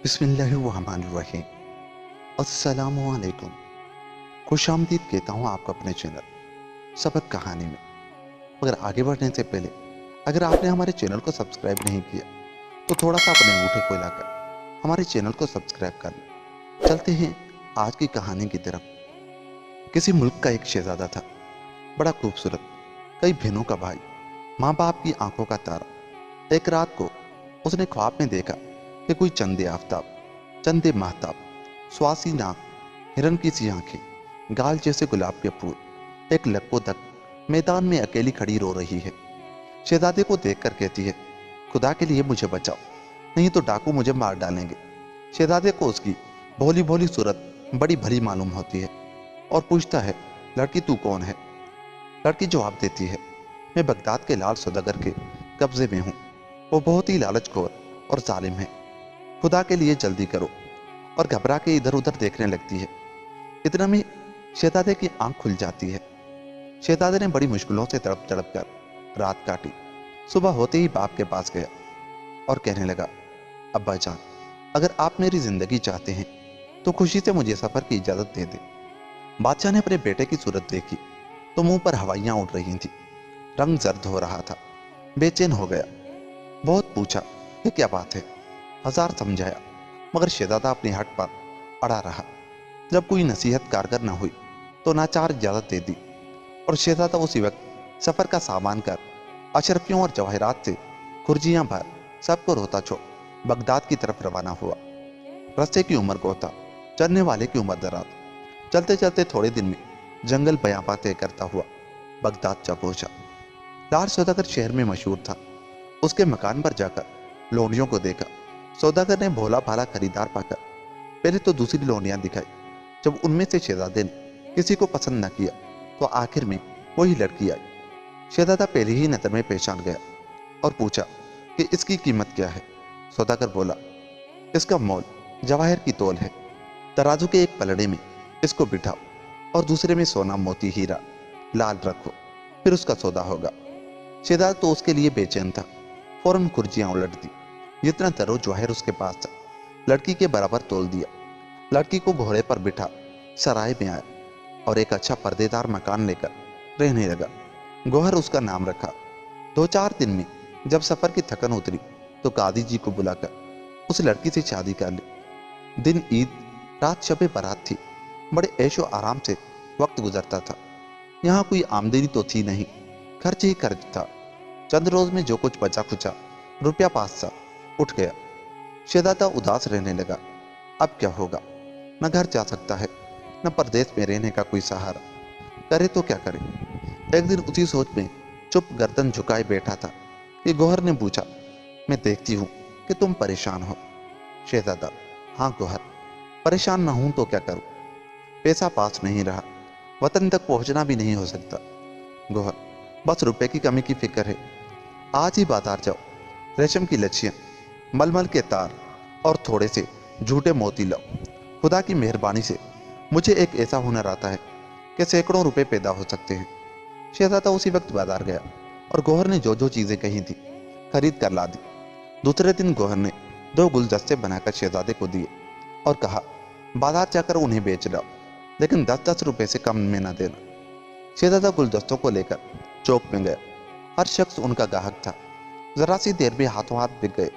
बिस्मिल्लाहिर्रहमानिर्रहीम। अस्सलामु अलैकुम। खुश आमदीद कहता हूँ आपको अपने चैनल सबक कहानी में। मगर आगे बढ़ने से पहले अगर आपने हमारे चैनल को सब्सक्राइब नहीं किया तो थोड़ा सा अपने अंगूठे को हिलाकर हमारे चैनल को सब्सक्राइब कर लें। चलते हैं आज की कहानी की तरफ। किसी मुल्क का एक शहजादा था, बड़ा खूबसूरत, कई बहनों का भाई, माँ बाप की आंखों का तारा। एक रात को उसने ख्वाब में देखा कि कोई चंदे आफताब, चंदे महताब, स्वासी नाक, हिरन की सी आंखें, गाल जैसे गुलाब के फूल, एक लक्कोदक मैदान में अकेली खड़ी रो रही है। शहजादे को देखकर कहती है, खुदा के लिए मुझे बचाओ, नहीं तो डाकू मुझे मार डालेंगे। शहजादे को उसकी भोली भोली सूरत बड़ी भली मालूम होती है और पूछता है, लड़की तू कौन है? लड़की जवाब देती है, मैं बगदाद के लाल सौदागर के कब्जे में हूँ। वो बहुत ही लालचखोर और जालिम है, खुदा के लिए जल्दी करो। और घबरा के इधर उधर देखने लगती है। इतना में शहजादे की आंख खुल जाती है। शहजादे ने बड़ी मुश्किलों से तड़प तड़प कर रात काटी। सुबह होते ही बाप के पास गया और कहने लगा, अब्बा जान, अगर आप मेरी जिंदगी चाहते हैं तो खुशी से मुझे सफर की इजाजत दे दे। बादशाह ने अपने बेटे की सूरत देखी तो मुंह पर हवाइयां उड़ रही थी, रंग जर्द हो रहा था। बेचैन हो गया, बहुत पूछा कि क्या बात है, हजार समझाया, मगर शहजादा अपनी हट पर अड़ा रहा। जब कोई नसीहत कारगर न हुई तो नाचार इजाजत दे दी और शहजादा उसी वक्त सफर का सामान कर अशरफियों और जवाहरात से खुर्जियां भर सबको रोता छोड़ बगदाद की तरफ रवाना हुआ। रस्ते की उम्र गोता, चलने वाले की उम्र दराज। चलते चलते थोड़े दिन में जंगल बयापा तय करता हुआ बगदाद जा पहुंचा। लाल सौदागर शहर में मशहूर था। उसके मकान पर जाकर लोनियों को देखा। सौदागर ने भोला भाला खरीदार पाकर पहले तो दूसरी लोनियां दिखाई। जब उनमें से शहजादे ने किसी को पसंद न किया तो आखिर में वही लड़की आई। शहजादा पहले ही नजर में पहचान गया और पूछा कि इसकी कीमत क्या है। सौदागर बोला, इसका मोल जवाहर की तोल है। तराजू के एक पलड़े में इसको बिठाओ और दूसरे में सोना मोती हीरा लाल रखो, फिर उसका सौदा होगा। शहजादा तो उसके लिए बेचैन था, फौरन कुर्जियां उलट दी। जितना तरो जवाहर उसके पास था लड़की के बराबर तोल दिया। लड़की को घोड़े पर बिठा सराय में आया और एक अच्छा पर्देदार मकान लेकर रहने लगा। गौहर उसका नाम रखा। 2-4 दिन में जब सफर की थकन उतरी तो कादी जी को बुलाकर उस लड़की से शादी कर ली। दिन ईद, रात शबे बारात थी। बड़े ऐशो आराम से वक्त गुजरता था। यहाँ कोई आमदनी तो थी नहीं, खर्च ही खर्च था। चंद रोज में जो कुछ बचा खुचा रुपया पास सा उठ गया। शहजादा उदास रहने लगा। अब क्या होगा? न घर जा सकता है, न परदेश में रहने का कोई सहारा। करे तो क्या करे? एक दिन उसी सोच में चुप गर्दन झुकाए बैठा था कि गौहर ने पूछा, मैं देखती हूँ कि तुम परेशान हो। शहजादा, हाँ गौहर, परेशान न हूं तो क्या करूं? पैसा पास नहीं रहा, वतन तक पहुंचना भी नहीं हो सकता। गौहर, बस रुपए की कमी की फिक्र है। आज ही बाजार जाओ, रेशम की लच्छियां, मलमल के तार और थोड़े से झूठे मोती लाओ। खुदा की मेहरबानी से मुझे एक ऐसा हुनर आता है कि सैकड़ों रुपए पैदा हो सकते हैं। शहजादा उसी वक्त बाजार गया और गौहर ने जो जो चीजें कही थी खरीद कर ला दी। दूसरे दिन गौहर ने 2 गुलदस्ते बनाकर शहजादे को दिए और कहा, बाजार जाकर उन्हें बेच लाओ, लेकिन 10-10 रुपए से कम में न देना। शहजादा गुलदस्तों को लेकर चौक में गया। हर शख्स उनका ग्राहक था। जरा सी देर में हाथों हाथ बिक गए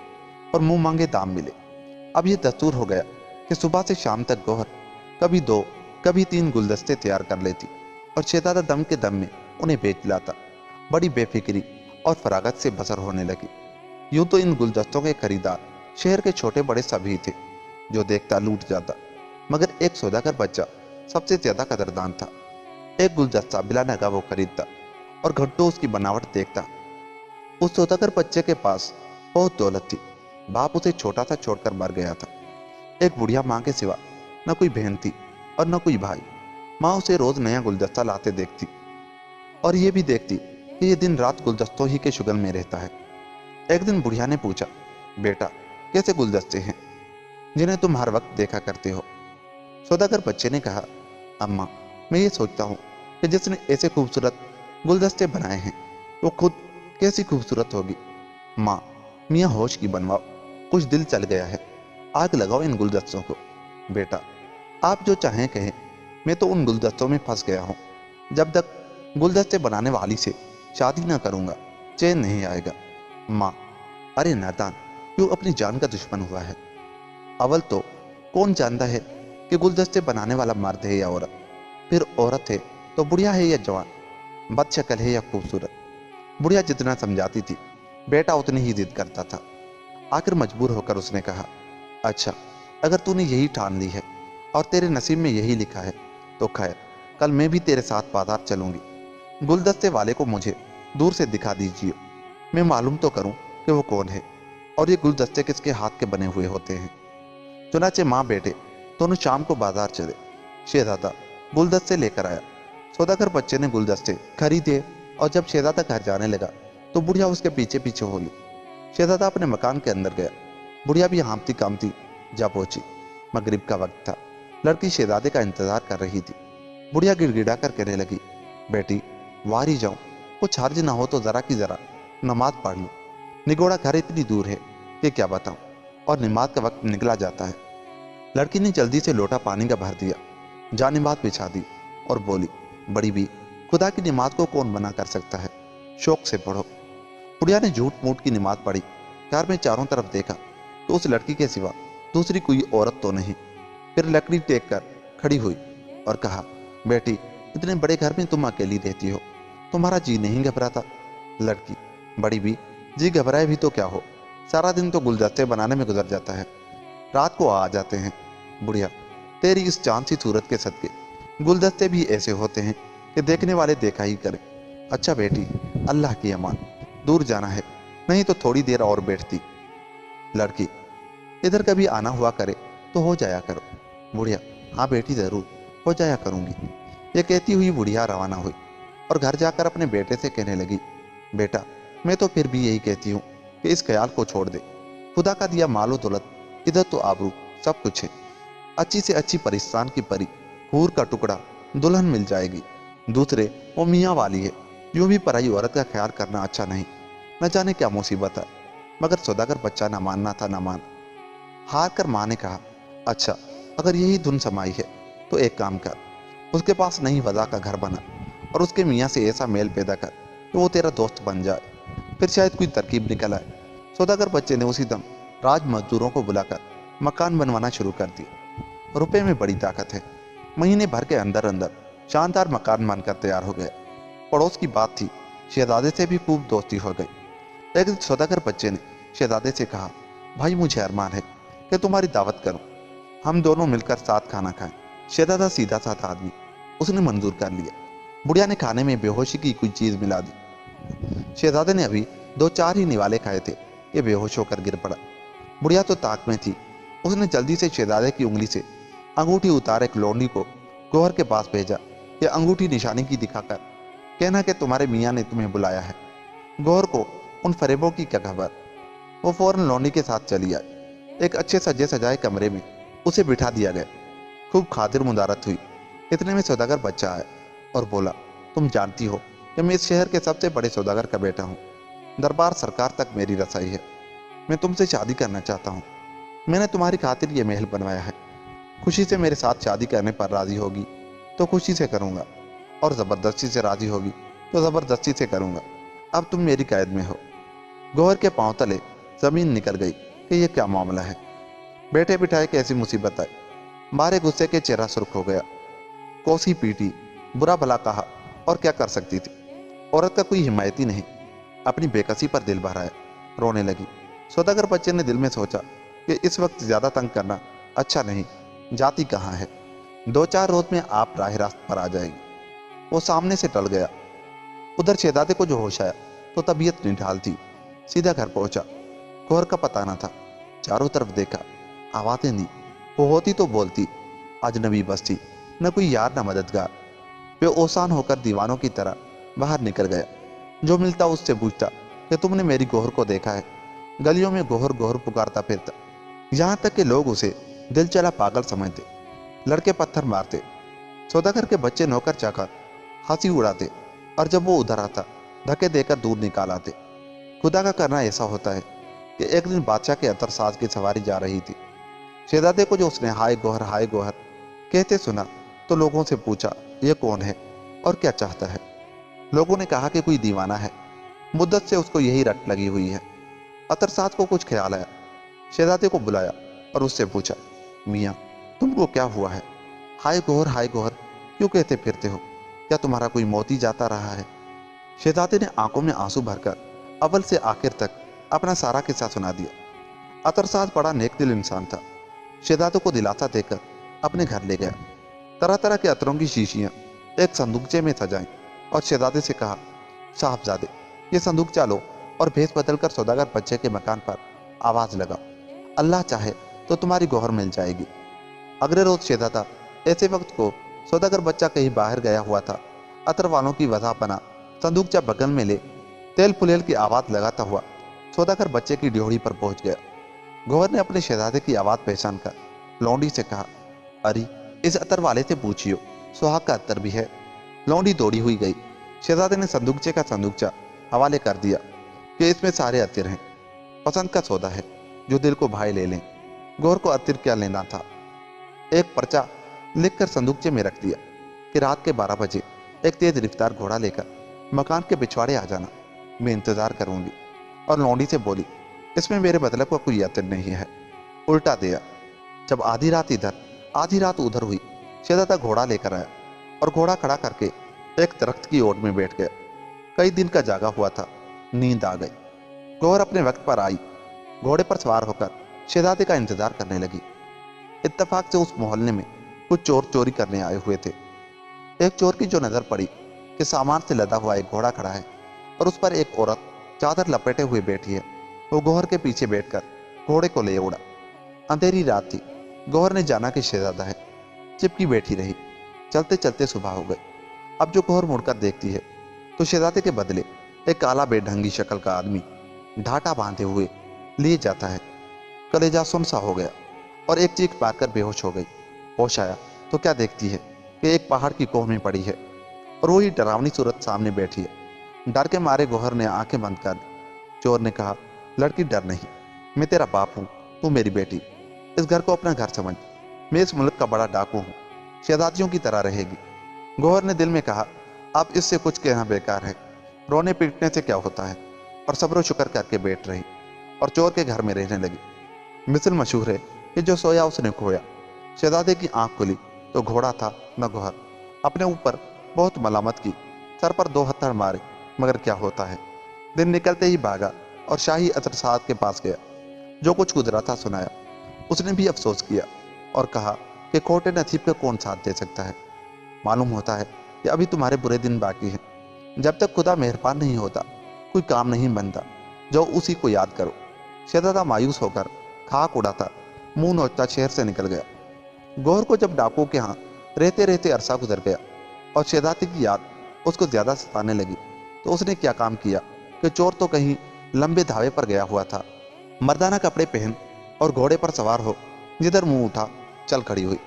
और मुंह मांगे दाम मिले। अब यह दस्तूर हो गया कि सुबह से शाम तक गौहर कभी 2 कभी 3 गुलदस्ते तैयार कर लेती और शहजादा दम के दम में उन्हें बेच लाता। बड़ी बेफिक्री और फरागत से बसर होने लगी। यूं तो इन गुलदस्तों के खरीदार शहर के छोटे बड़े सभी थे, जो देखता लूट जाता, मगर एक सौदागर बच्चा सबसे ज्यादा कदरदान था। एक गुलदस्ता बिला नगा वो खरीदता और घंटों उसकी बनावट देखता। उस सौदागर बच्चे के पास बहुत दौलत थी। बाप उसे छोटा सा छोड़कर मर गया था। एक बुढ़िया माँ के सिवा न कोई बहन थी और न कोई भाई। माँ उसे रोज नया गुलदस्ता लाते देखती और ये भी देखती कि ये दिन रात गुलदस्तों ही के शुगल में रहता है। एक दिन बुढ़िया ने पूछा, बेटा, कैसे गुलदस्ते हैं जिन्हें तुम हर वक्त देखा करते हो? सौदागर बच्चे ने कहा, अम्मा, मैं ये सोचता हूँ कि जिसने ऐसे खूबसूरत गुलदस्ते बनाए हैं वो खुद कैसी खूबसूरत होगी। माँ, मियाँ होश की बनवाओ, कुछ दिल चल गया है। आग लगाओ इन गुलदस्तों को। बेटा, आप जो चाहें कहें, मैं तो उन गुलदस्तों में फंस गया हूँ। जब तक गुलदस्ते बनाने वाली से शादी ना करूंगा, चैन नहीं आएगा। माँ, अरे नादान, क्यों अपनी जान का दुश्मन हुआ है? अव्वल तो कौन जानता है कि गुलदस्ते बनाने वाला मर्द है या औरत? फिर औरत है तो बुढ़िया है या जवान, बदशक्ल है या खूबसूरत? बुढ़िया जितना समझाती थी, बेटा उतनी ही जिद करता था। आखिर मजबूर होकर उसने कहा, अच्छा, अगर तूने यही ठान ली है और तेरे नसीब में यही लिखा है, तो खैर, कल मैं भी तेरे साथ बाजार चलूंगी। गुलदस्ते वाले को मुझे दूर से दिखा दीजिए, मैं मालूम तो करूं कि वो कौन है और ये गुलदस्ते किसके हाथ के बने हुए होते हैं। चुनाचे माँ बेटे दोनों शाम को बाजार चले। शहजादा गुलदस्ते लेकर आया। सौदागर बच्चे ने गुलदस्ते खरीदे और जब शहजादा घर जाने लगा तो बुढ़िया उसके पीछे पीछे हो ली। शहजादा अपने मकान के अंदर गया। बुढ़िया भी हाँफती कामती जा पहुंची। मगरिब का वक्त था। लड़की शहजादे का इंतजार कर रही थी। बुढ़िया गिड़गिड़ा कर कहने लगी, बेटी, वारी जाऊं, कुछ हर्ज ना हो तो जरा की जरा नमाज पढ़ लूं। निगोड़ा घर इतनी दूर है कि क्या बताऊं, और नमाज का वक्त निकला जाता है। लड़की ने जल्दी से लोटा पानी का भर दिया, जा नमाज बिछा दी और बोली, बड़ी भी, खुदा की नमाज को कौन मना कर सकता है, शौक से पढ़ो। बुढ़िया ने झूठ मूठ की नमाज पढ़ी। घर में चारों तरफ देखा तो उस लड़की के सिवा दूसरी कोई औरत तो नहीं। फिर लकड़ी टेक कर खड़ी हुई और कहा, बेटी, इतने बड़े घर में तुम अकेली रहती हो, तुम्हारा जी नहीं घबराता? लड़की, बड़ी भी, जी घबराए भी तो क्या हो, सारा दिन तो गुलदस्ते बनाने में गुजर जाता है, रात को आ जाते हैं। बुढ़िया, तेरी इस चांद सी सूरत के सदके गुलदस्ते भी ऐसे होते हैं कि देखने वाले देखा ही करें। अच्छा बेटी, अल्लाह की अमान, दूर जाना है, नहीं तो थोड़ी देर और बैठती। लड़की, इधर कभी आना हुआ करे तो हो जाया करो। बुढ़िया, हाँ बेटी, जरूर हो जाया करूंगी। ये कहती हुई बुढ़िया रवाना हुई और घर जाकर अपने बेटे से कहने लगी, बेटा, मैं तो फिर भी यही कहती हूँ कि इस ख्याल को छोड़ दे। खुदा का दिया मालो दौलत, इधर तो आबरू सब कुछ है। अच्छी से अच्छी परिस्तान की परी, हूर का टुकड़ा दुल्हन मिल जाएगी। दूसरे वो मियाँ वाली है। यूं भी पराई औरत का ख्याल करना अच्छा नहीं, न जाने क्या मुसीबत है। मगर सौदागर बच्चा ना मानना था ना मान। हार कर माँ ने कहा, अच्छा, अगर यही धुन समाई है तो एक काम कर, उसके पास नई वजह का घर बना और उसके मियाँ से ऐसा मेल पैदा कर कि वो तेरा दोस्त बन जाए, फिर शायद कोई तरकीब निकल आए। सौदागर बच्चे ने उसी दम राज मजदूरों को बुलाकर मकान बनवाना शुरू कर दिया। रुपए में बड़ी ताकत है। महीने भर के अंदर अंदर शानदार मकान बनकर तैयार हो गया। पड़ोस की बात थी, शहजादे से भी खूब दोस्ती हो गई। एक दिन सौदागर बच्चे ने शहजादे से कहा, भाई, मुझे अरमान है कि तुम्हारी दावत करूं, हम दोनों मिलकर साथ खाना खाएं। शहजादा सीधा साधा आदमी, उसने मंजूर कर लिया। बुढ़िया ने खाने में बेहोशी की कोई चीज मिला दी। शहजादे ने अभी 2-4 ही निवाले खाए थे कि बेहोश होकर गिर पड़ा। बुढ़िया तो ताक में थी। उसने जल्दी से शहजादे की उंगली से अंगूठी उतार एक लौंडी को गौहर के पास भेजा। ये अंगूठी निशानी की दिखाकर कहना कि तुम्हारे मियाँ ने तुम्हें बुलाया है। गौहर को उन फरेबों की क्या खबर। वो फौरन लौंडी के साथ चली आई। एक अच्छे सजे सजाए कमरे में उसे बिठा दिया गया। खूब खातिर मुदारत हुई। इतने में सौदागर बच्चा आया और बोला, तुम जानती हो कि मैं इस शहर के सबसे बड़े सौदागर का बेटा हूँ। दरबार सरकार तक मेरी रसाई है। मैं तुमसे शादी करना चाहता हूँ। मैंने तुम्हारी खातिर ये महल बनवाया है। खुशी से मेरे साथ शादी करने पर राजी होगी तो खुशी से करूँगा, और ज़बरदस्ती से राजी होगी तो ज़बरदस्ती से करूँगा। अब तुम मेरी कैद में हो। गौहर के पांव तले जमीन निकल गई कि यह क्या मामला है। बैठे बिठाए कैसी मुसीबत आई। मारे गुस्से के चेहरा सुर्ख हो गया। कोसी पीटी, बुरा भला कहा, और क्या कर सकती थी। औरत का कोई हिमायती नहीं। अपनी बेकसी पर दिल भर आया, रोने लगी। सौदागर बच्चे ने दिल में सोचा कि इस वक्त ज्यादा तंग करना अच्छा नहीं। जाती कहाँ है, 2-4 रोज में आप राह रास्त पर आ जाएगी। वो सामने से टल गया। उधर शहजादे को जो होश आया तो तबीयत निढाल थी। सीधा घर पहुंचा। गौहर का पता न था। चारों तरफ देखा, आवाजें दी। वो होती तो बोलती, अजनबी बस्ती, न कोई यार न मददगार। वे ओसान होकर दीवानों की तरह बाहर निकल गया। जो मिलता उससे पूछता कि तुमने मेरी गौहर को देखा है। गलियों में गौहर गौहर पुकारता फिरता, यहाँ तक कि लोग उसे दिल चला पागल समझते। लड़के पत्थर मारते। सौदागर के बच्चे नौकर चाकर हंसी उड़ाते, और जब वो उधर आता धक्के देकर दूर निकाल आते। खुदा का करना ऐसा होता है कि एक दिन बादशाह के अतर साज की सवारी जा रही थी। शहजादे को जो उसने हाय गौहर कहते सुना तो लोगों से पूछा, यह कौन है और क्या चाहता है। लोगों ने कहा कि कोई दीवाना है, मुद्दत से उसको यही रट लगी हुई है। अतरसाद को कुछ ख्याल आया, शहजादे को बुलाया और उससे पूछा, मियाँ तुमको क्या हुआ है? हाय गौहर क्यों कहते फिरते हो? क्या तुम्हारा कोई मोती जाता रहा है? शहजादे ने आंखों में आंसू भरकर अव्वल से आखिर तक अपना सारा किस्सा सुना दिया। अतरसाद बड़ा नेक दिल इंसान था। शहजादे को दिलासा देकर अपने घर ले गया। तरह तरह के अतरों की शीशियां एक संदूकचे में सजाई और शहजादे से कहा, साहबजादे ये संदूकचा लो और भेस बदलकर सौदागर बच्चे के मकान पर आवाज लगाओ। अल्लाह चाहे तो तुम्हारी गौहर मिल जाएगी। अगले रोज शहजादा ऐसे वक्त को सौदागर बच्चा कहीं बाहर गया हुआ था, अतर वालों की वजह बना संदूकचा बगल में ले तेल फुलेल की आवाज लगाता हुआ सौदागर बच्चे की ड्योढ़ी पर पहुंच गया। गौहर ने अपने शहजादे की आवाज पहचान कर लौंडी से कहा, अरे इस अतर वाले से पूछियो, सुहाग का अतर भी है। लौंडी दौड़ी हुई गई। शहजादे ने संदूकचे का संदूकचा हवाले कर दिया कि इसमें सारे अतिर हैं, पसंद का सौदा है, जो दिल को भाई ले लें। गौहर को अतिर क्या लेना था। एक पर्चा लिखकर संदूकचे में रख दिया कि रात के 12 बजे एक तेज रफ्तार घोड़ा लेकर मकान के पिछवाड़े आ जाना, मैं इंतजार करूंगी। और लौंडी से बोली, इसमें मेरे बदले का कोई अतिर नहीं है। उल्टा दिया। जब आधी रात इधर आधी रात उधर हुई, शहजादा घोड़ा लेकर आया और घोड़ा खड़ा करके एक दरख्त की ओट में बैठ गया। कई दिन का जागा हुआ था, नींद आ गई। गौहर अपने वक्त पर आई, घोड़े पर सवार होकर शहजादे का इंतजार करने लगी। इत्तेफाक से उस मोहल्ले में कुछ चोर चोरी करने आए हुए थे। एक चोर की जो नजर पड़ी कि सामान से लदा हुआ एक घोड़ा खड़ा है और उस पर एक औरत चादर लपेटे हुए बैठी है, वो गौहर के पीछे बैठकर घोड़े को ले उड़ा। अंधेरी रात थी। गौहर ने जाना कि शहजादा है, चिपकी बैठी रही। चलते चलते सुबह हो गई। अब जो गौहर मुड़कर देखती है तो शहजादे के बदले एक काला बेढंगी शक्ल का आदमी ढाटा बांधे हुए लिए जाता है। कलेजा सुनसा हो गया और एक चीख मारकर बेहोश हो गई। होश आया तो क्या देखती है कि एक पहाड़ की कोह में पड़ी है और वही डरावनी सूरत सामने बैठी है। डर के मारे गौहर ने आंखें बंद कर दी। चोर ने कहा, लड़की डर नहीं, मैं तेरा बाप हूँ, तू मेरी बेटी। इस घर को अपना घर समझ, मैं इस मुल्क का बड़ा डाकू हूँ, शहजादियों की तरह रहेगी। गौहर ने दिल में कहा, अब इससे कुछ कहना बेकार है, रोने पीटने से क्या होता है, और सब्र शुक्र करके बैठ रही और चोर के घर में रहने लगी। मिसल मशहूर है कि जो सोया उसने खोया। शहजादे की आंख खुली तो घोड़ा था न गौहर। अपने ऊपर बहुत मलामत की, सर पर 2 हत्थड़ मारे, मगर क्या होता है। दिन निकलते ही भागा और शाही अतरसाद के पास गया। जो कुछ गुजरा था सुनाया। उसने भी अफसोस किया और कहा कि खोटे नसीब का कौन साथ दे सकता है। मालूम होता है कि अभी तुम्हारे बुरे दिन बाकी हैं। जब तक खुदा मेहरबान नहीं होता कोई काम नहीं बनता, जो उसी को याद करो। शहजादा मायूस होकर खाक उड़ाता मुंह नोचता शहर से निकल गया। गौहर को जब डाकुओं के यहाँ रहते रहते अरसा गुजर गया और शहजादी की याद उसको ज्यादा सताने लगी, तो उसने क्या काम किया कि चोर तो कहीं लंबे धावे पर गया हुआ था, मर्दाना कपड़े पहन और घोड़े पर सवार हो जिधर मुंह उठा चल खड़ी हुई।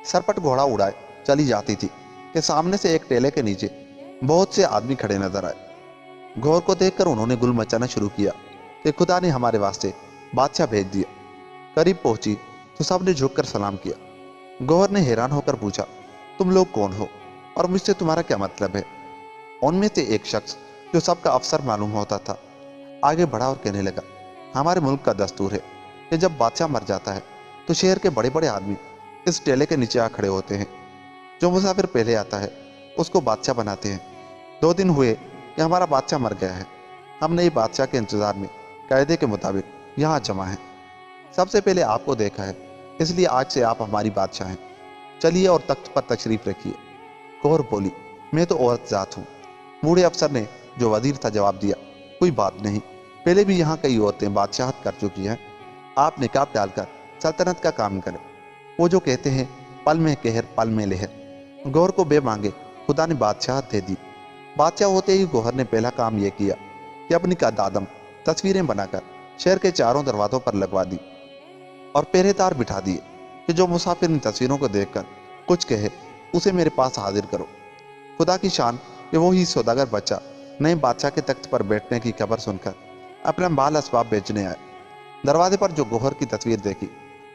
सरपट घोड़ा उड़ाए चली जाती थी कि सामने से एक टेले के नीचे बहुत से आदमी खड़े नजर आए। गौहर को देखकर उन्होंने गुल मचाना शुरू किया कि खुदा ने हमारे वास्ते बादशाह भेज दिया। करीब पहुंची तो सबने झुककर सलाम किया। गौहर ने हैरान होकर पूछा, तुम लोग कौन हो और मुझसे तुम्हारा क्या मतलब है? उनमें से एक शख्स जो सबका अफसर मालूम होता था आगे बढ़ा और कहने लगा, हमारे मुल्क का दस्तूर है कि जब बादशाह मर जाता है तो शहर के बड़े बड़े आदमी इस टेले के नीचे आ खड़े होते हैं। जो मुसाफिर पहले आता है उसको बादशाह बनाते हैं। 2 दिन हुए कि हमारा बादशाह मर गया है। हम नई बादशाह के इंतजार में कायदे के मुताबिक यहाँ जमा हैं। सबसे पहले आपको देखा है, इसलिए आज से आप हमारी बादशाह हैं। चलिए और तख्त पर तशरीफ रखिए। गौहर बोली, मैं तो औरत जात हूँ। बूढ़े अफसर ने जो वजीर था जवाब दिया, कोई बात नहीं, पहले भी यहाँ कई औरतें बादशाहत कर चुकी हैं। आप निकाब डालकर सल्तनत का काम करें। वो जो कहते हैं पल में कहर पल में लहर। गौहर को बे मांगे खुदा ने बादशाहत दे दी। बादशाह होते ही गौहर ने पहला काम यह किया कि अपनी कदादम तस्वीरें बनाकर शहर के चारों दरवाजों पर लगवा दी और पहरेदार बिठा दिए कि जो मुसाफिर इन तस्वीरों को देखकर कुछ कहे उसे मेरे पास हाजिर करो। खुदा की शान कि वो ही सौदागर बच्चा नए बादशाह के तख्त पर बैठने की खबर सुनकर अपना माल असबाब बेचने आया। दरवाजे पर जो गौहर की तस्वीर देखी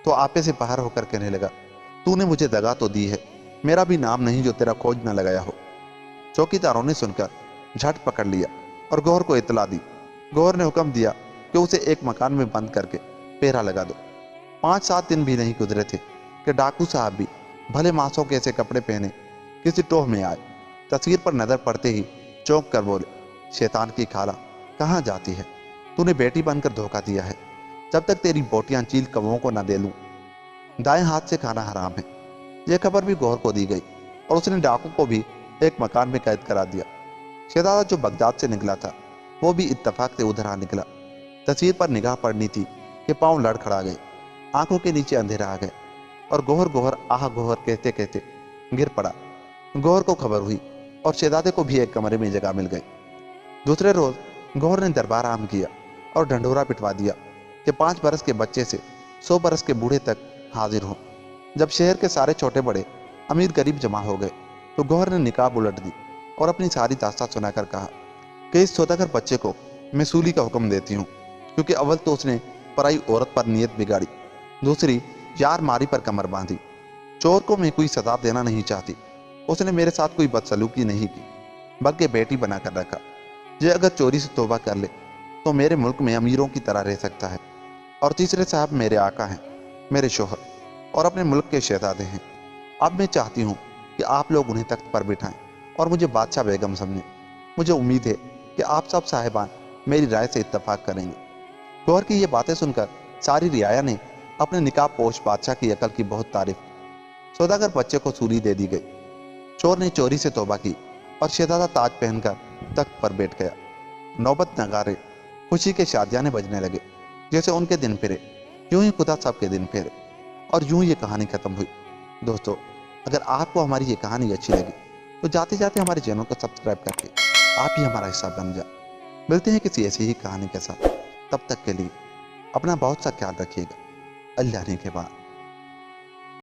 तो आपे से बाहर होकर कहने लगा, तूने मुझे दगा तो दी है, मेरा भी नाम नहीं जो तेरा खोज न लगाया हो। चौकीदारों ने सुनकर झट पकड़ लिया और गौहर को इतला दी। गौहर ने हुक्म दिया कि उसे एक मकान में बंद करके पहरा लगा दो। 5-7 दिन भी नहीं गुजरे थे कि डाकू साहब भी भले मांसों के ऐसे कपड़े पहने किसी टोह में आए। तस्वीर पर नजर पड़ते ही चौंक कर बोले, शैतान की खाला कहाँ जाती है, तूने बेटी बनकर धोखा दिया है। जब तक तेरी बोटियां चील कौवों को न दे लूं, दाएं हाथ से खाना हराम है। यह खबर भी गौहर को दी गई और उसने डाकू को भी एक मकान में कैद करा दिया। शहजादा जो बगदाद से निकला था वो भी इत्तेफाक से उधर आ निकला। तस्वीर पर निगाह पड़नी थी कि पांव लड़खड़ा गए, आंखों के नीचे अंधेरा आ गया और गौहर गौहर आह गौहर कहते कहते गिर पड़ा। गौहर को खबर हुई और शहजादे को भी एक कमरे में जगह मिल गई। दूसरे रोज गौहर ने दरबार आम किया और ढंढोरा पिटवा दिया कि 5 बरस के बच्चे से 100 बरस के बूढ़े तक हाजिर हो। जब शहर के सारे छोटे बड़े अमीर गरीब जमा हो गए तो गौहर ने निकाब उलट दी और अपनी सारी दास्तां सुनाकर कहा कि इस सौदागर बच्चे को मैं सूली का हुक्म देती हूँ, क्योंकि अव्वल तो उसने पराई औरत पर नीयत बिगाड़ी, दूसरी यार मारी पर कमर बांधी। चोर को मैं कोई सजा देना नहीं चाहती, उसने मेरे साथ कोई बदसलूकी नहीं की बल्कि बेटी बना कर रखा। ये अगर चोरी से तौबा कर ले तो मेरे मुल्क में अमीरों की तरह रह सकता है। और तीसरे साहब मेरे आका हैं, मेरे शोहर और अपने मुल्क के शहजादे हैं। अब मैं चाहती हूँ कि आप लोग उन्हें तख्त पर बिठाएं और मुझे बादशाह बेगम समझें। मुझे उम्मीद है कि आप सब साहिबान मेरी राय से इत्तफाक करेंगे। गौहर की ये बातें सुनकर सारी रियाया ने अपने निकाब पोश बादशाह की अकल की बहुत तारीफ की। सौदागर बच्चे को सूली दे दी गई। चोर ने चोरी से तौबा की और शहजादा ताज पहनकर तख्त पर बैठ गया। नौबत नगारे खुशी के शादियाने बजने लगे जैसे उनके दिन फिरे। यूं ही खुदा सबके दिन फिरे और यूं ये कहानी खत्म हुई। दोस्तों, अगर आपको हमारी ये कहानी अच्छी लगी तो जाते जाते हमारे चैनल को सब्सक्राइब करके आप ही हमारा हिस्सा बन जाए। मिलते हैं किसी ऐसी ही कहानी के साथ। तब तक के लिए अपना बहुत सा ख्याल रखिएगा। अल्लाह ने के बाद।